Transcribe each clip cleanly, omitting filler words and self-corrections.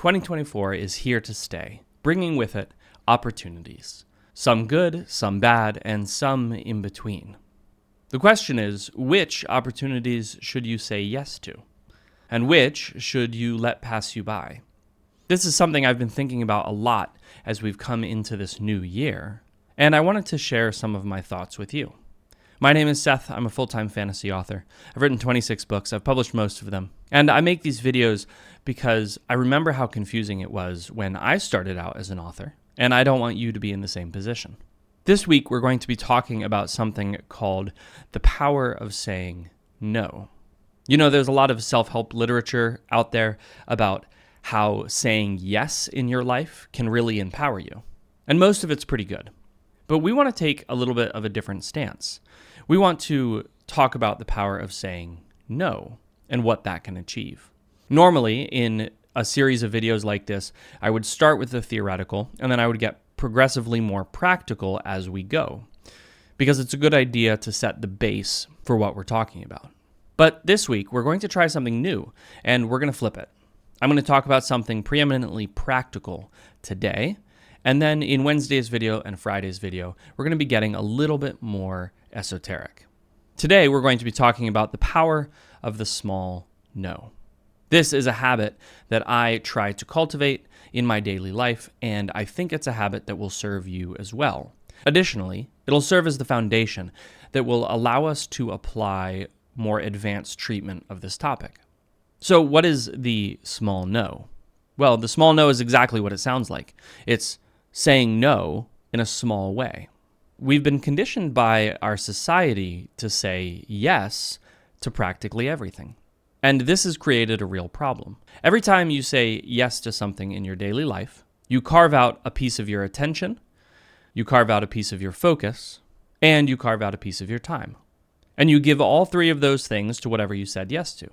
2024 is here to stay, bringing with it opportunities. Some good, some bad, and some in between. The question is, which opportunities should you say yes to? And which should you let pass you by? This is something I've been thinking about a lot as we've come into this new year, and I wanted to share some of my thoughts with you. My name is Seth. I'm a full-time fantasy author. I've written 26 books. I've published most of them. And I make these videos because I remember how confusing it was when I started out as an author, and I don't want you to be in the same position. This week, we're going to be talking about something called the power of saying no. You know, there's a lot of self-help literature out there about how saying yes in your life can really empower you. And most of it's pretty good. But we want to take a little bit of a different stance. We want to talk about the power of saying no and what that can achieve. Normally, in a series of videos like this, I would start with the theoretical, and then I would get progressively more practical as we go, because it's a good idea to set the base for what we're talking about. But this week, we're going to try something new, and we're going to flip it. I'm going to talk about something preeminently practical today, and then in Wednesday's video and Friday's video, we're going to be getting a little bit more esoteric. Today, we're going to be talking about the power of the small no. This is a habit that I try to cultivate in my daily life, and I think it's a habit that will serve you as well. Additionally, it'll serve as the foundation that will allow us to apply more advanced treatment of this topic. So what is the small no? Well, the small no is exactly what it sounds like. It's saying no in a small way. We've been conditioned by our society to say yes to practically everything. And this has created a real problem. Every time you say yes to something in your daily life, you carve out a piece of your attention, you carve out a piece of your focus, and you carve out a piece of your time. And you give all three of those things to whatever you said yes to.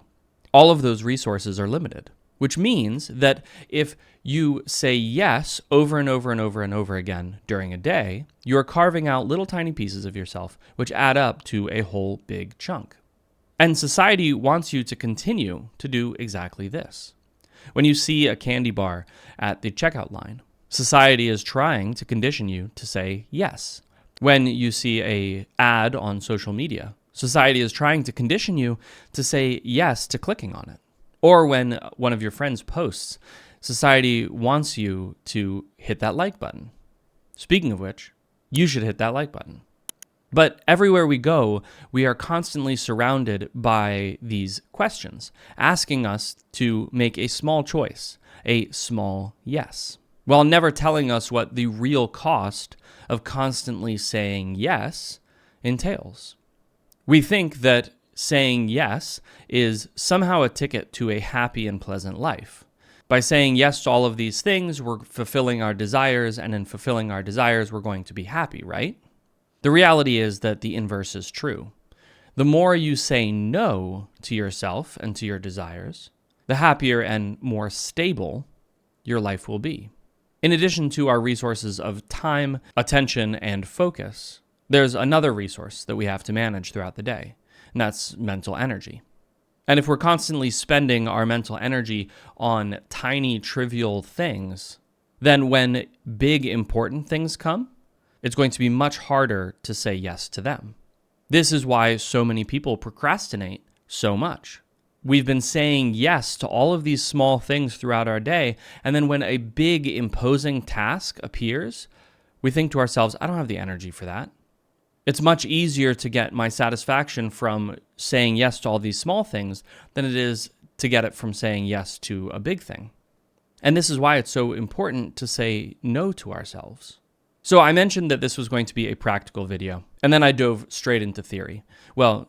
All of those resources are limited, which means that if you say yes over and over and over and over again during a day, you are carving out little tiny pieces of yourself, which add up to a whole big chunk. And society wants you to continue to do exactly this. When you see a candy bar at the checkout line, society is trying to condition you to say yes. When you see an ad on social media, society is trying to condition you to say yes to clicking on it. Or when one of your friends posts, society wants you to hit that like button. Speaking of which, you should hit that like button. But everywhere we go, we are constantly surrounded by these questions, asking us to make a small choice, a small yes, while never telling us what the real cost of constantly saying yes entails. We think that saying yes is somehow a ticket to a happy and pleasant life. By saying yes to all of these things, we're fulfilling our desires, and in fulfilling our desires, we're going to be happy, right? The reality is that the inverse is true. The more you say no to yourself and to your desires, the happier and more stable your life will be. In addition to our resources of time, attention, and focus, there's another resource that we have to manage throughout the day, and that's mental energy. And if we're constantly spending our mental energy on tiny, trivial things, then when big, important things come, it's going to be much harder to say yes to them. This is why so many people procrastinate so much. We've been saying yes to all of these small things throughout our day, and then when a big, imposing task appears, we think to ourselves, I don't have the energy for that. It's much easier to get my satisfaction from saying yes to all these small things than it is to get it from saying yes to a big thing. And this is why it's so important to say no to ourselves. So I mentioned that this was going to be a practical video, and then I dove straight into theory. Well,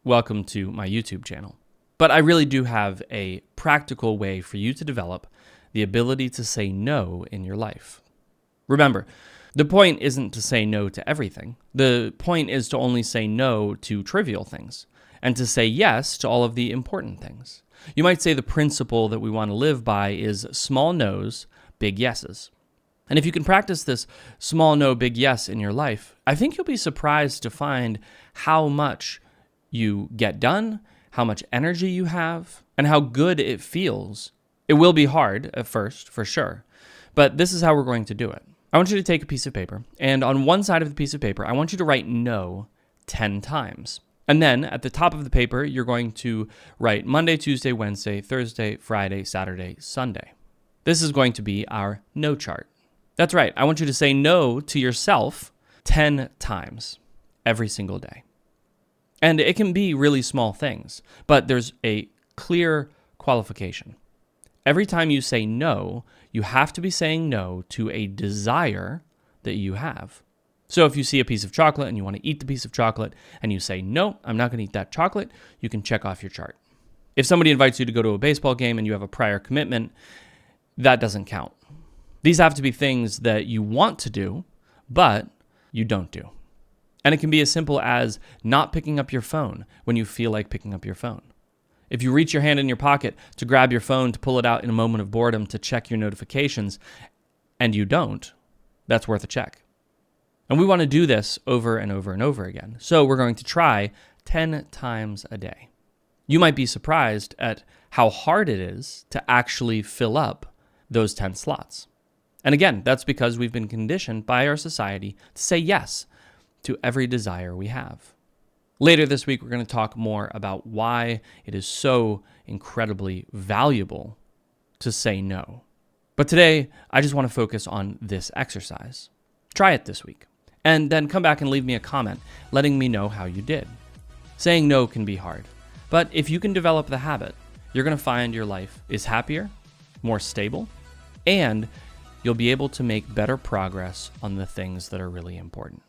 welcome to my YouTube channel. But I really do have a practical way for you to develop the ability to say no in your life. Remember, the point isn't to say no to everything. The point is to only say no to trivial things and to say yes to all of the important things. You might say the principle that we want to live by is small no's, big yeses. And if you can practice this small no, big yes in your life, I think you'll be surprised to find how much you get done, how much energy you have, and how good it feels It will be hard at first, for sure, but this is how we're going to do it. I want you to take a piece of paper, and on one side of the piece of paper, I want you to write no 10 times. And then at the top of the paper, you're going to write Monday, Tuesday, Wednesday, Thursday, Friday, Saturday, Sunday. This is going to be our no chart. That's right. I want you to say no to yourself 10 times every single day. And it can be really small things, but there's a clear qualification. Every time you say no, you have to be saying no to a desire that you have. So if you see a piece of chocolate and you want to eat the piece of chocolate and you say, no, I'm not going to eat that chocolate, you can check off your chart. If somebody invites you to go to a baseball game and you have a prior commitment, that doesn't count. These have to be things that you want to do, but you don't do. And it can be as simple as not picking up your phone when you feel like picking up your phone. If you reach your hand in your pocket to grab your phone, to pull it out in a moment of boredom, to check your notifications, and you don't, that's worth a check. And we want to do this over and over and over again. So we're going to try 10 times a day. You might be surprised at how hard it is to actually fill up those 10 slots. And again, that's because we've been conditioned by our society to say yes to every desire we have. Later this week, we're going to talk more about why it is so incredibly valuable to say no. But today, I just want to focus on this exercise. Try it this week, and then come back and leave me a comment letting me know how you did. Saying no can be hard, but if you can develop the habit, you're going to find your life is happier, more stable, and you'll be able to make better progress on the things that are really important.